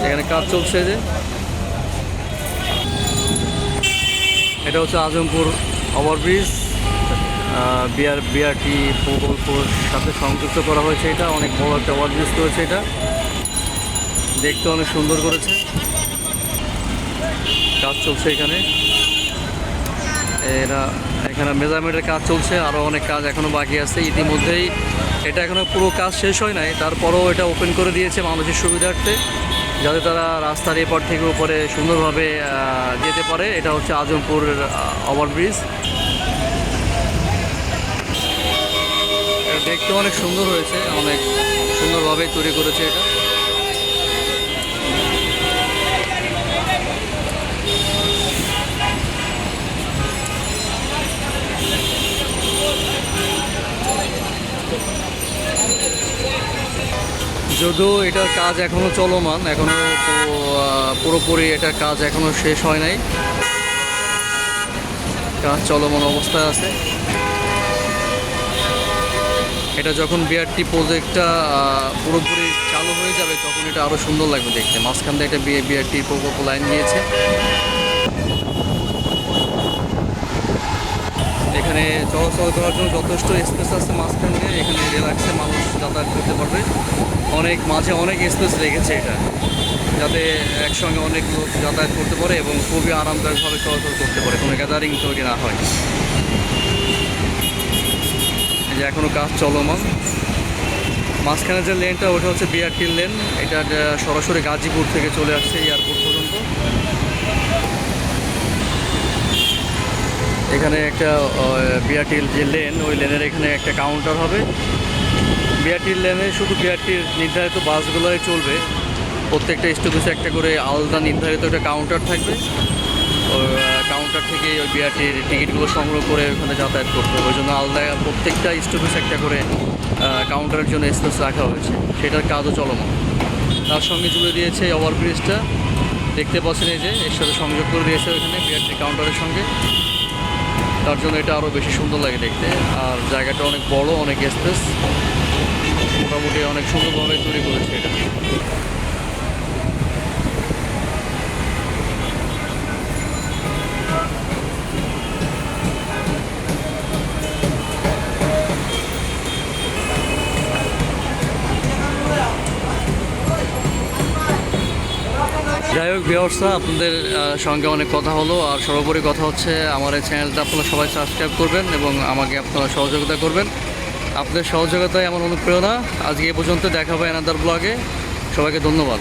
এখানে কাজ চলছে যে, এটা হচ্ছে আজমপুর ওভারব্রিজ। বিআরটি প্রকল্পের সাথে সংযুক্ত করা হয়েছে। এটা অনেক বড় একটা ওভারব্রিজ করেছে। এটা দেখতে অনেক সুন্দর করেছে। কাজ চলছে এখানে। এখানে মেজারমেন্টের কাজ চলছে, আরও অনেক কাজ এখনও বাকি আছে। ইতিমধ্যেই এটা এখনও পুরো কাজ শেষ হয় নাই, তারপরেও এটা ওপেন করে দিয়েছে মানুষের সুবিধার্থে, যাতে তারা রাস্তার এপার থেকে উপরে সুন্দরভাবে যেতে পারে। এটা হচ্ছে আজমপুর ওভারব্রিজ। দেখতে অনেক সুন্দর হয়েছে, অনেক সুন্দরভাবে তৈরি করেছে এটা। যদিও এটার কাজ এখনও চলমান, এখনও পুরোপুরি এটার কাজ এখনও শেষ হয় নাই, কাজ চলমান অবস্থায় আছে। এটা যখন বিআরটি প্রজেক্টটা পুরোপুরি চালু হয়ে যাবে তখন এটা আরও সুন্দর লাগবে দেখতে। মাঝখান দিয়ে একটা বিআরটি প্রকল্প লাইন নিয়েছে। এখানে চলাচল করার জন্য যথেষ্ট স্পেস আছে মাঝখান দিয়ে। এখানে রিল্যাক্সে মানুষ যাতায়াত করতে পারবে। মাঝে অনেক স্পেস রেখেছে এটা, যাতে একসঙ্গে অনেক লোক যাতায়াত করতে পারে এবং খুবই আরামদায়কভাবে চলাচল করতে পারে, কোনো গ্যাদারিং তৈরি না হয়। এই যে এখনও কাজ চলমান। মাঝখানে যে লেনটা ওটা হচ্ছে বিআরটির লেন। এটা সরাসরি গাজীপুর থেকে চলে আসছে এয়ারপোর্ট পর্যন্ত। এখানে একটা বিআরটির যে লেন, ওই লেনের এখানে একটা কাউন্টার হবে। বিআরটির লেনে শুধু বিআরটির নির্ধারিত বাসগুলোই চলবে। প্রত্যেকটা স্টপেজে একটা করে আলাদা নির্ধারিত একটা কাউন্টার থাকবে। ওই কাউন্টার থেকে ওই বিআরটির টিকিটগুলো সংগ্রহ করে ওখানে যাতায়াত করতে হবে। ওই জন্য আলাদা প্রত্যেকটা স্টপেজে একটা করে কাউন্টারের জন্য স্পেস রাখা হয়েছে। সেটার কাজও চলমান। তার সঙ্গে জুড়ে দিয়েছে এই ওভারব্রিজটা, দেখতে পাচ্ছেন এই যে এর সাথে সংযোগ করে দিয়েছে ওইখানে বিআরটি কাউন্টারের সঙ্গে। তার জন্য এটা আরও বেশি সুন্দর লাগে দেখতে। আর জায়গাটা অনেক বড়, অনেক স্পেস, মোটামুটি অনেক সুন্দরভাবে তৈরি করেছে এটা। যাই হোক ভিউয়ার্সরা, আপনাদের সঙ্গে অনেক কথা হলো। আর সর্বোপরি কথা হচ্ছে, আমার এই চ্যানেলটা আপনারা সবাই সাবস্ক্রাইব করবেন এবং আমাকে আপনারা সহযোগিতা করবেন। আপনাদের সহযোগিতায় আমার অনুপ্রেরণা। আজকে এ পর্যন্ত, দেখা হবে অ্যানাদার ব্লগে। সবাইকে ধন্যবাদ।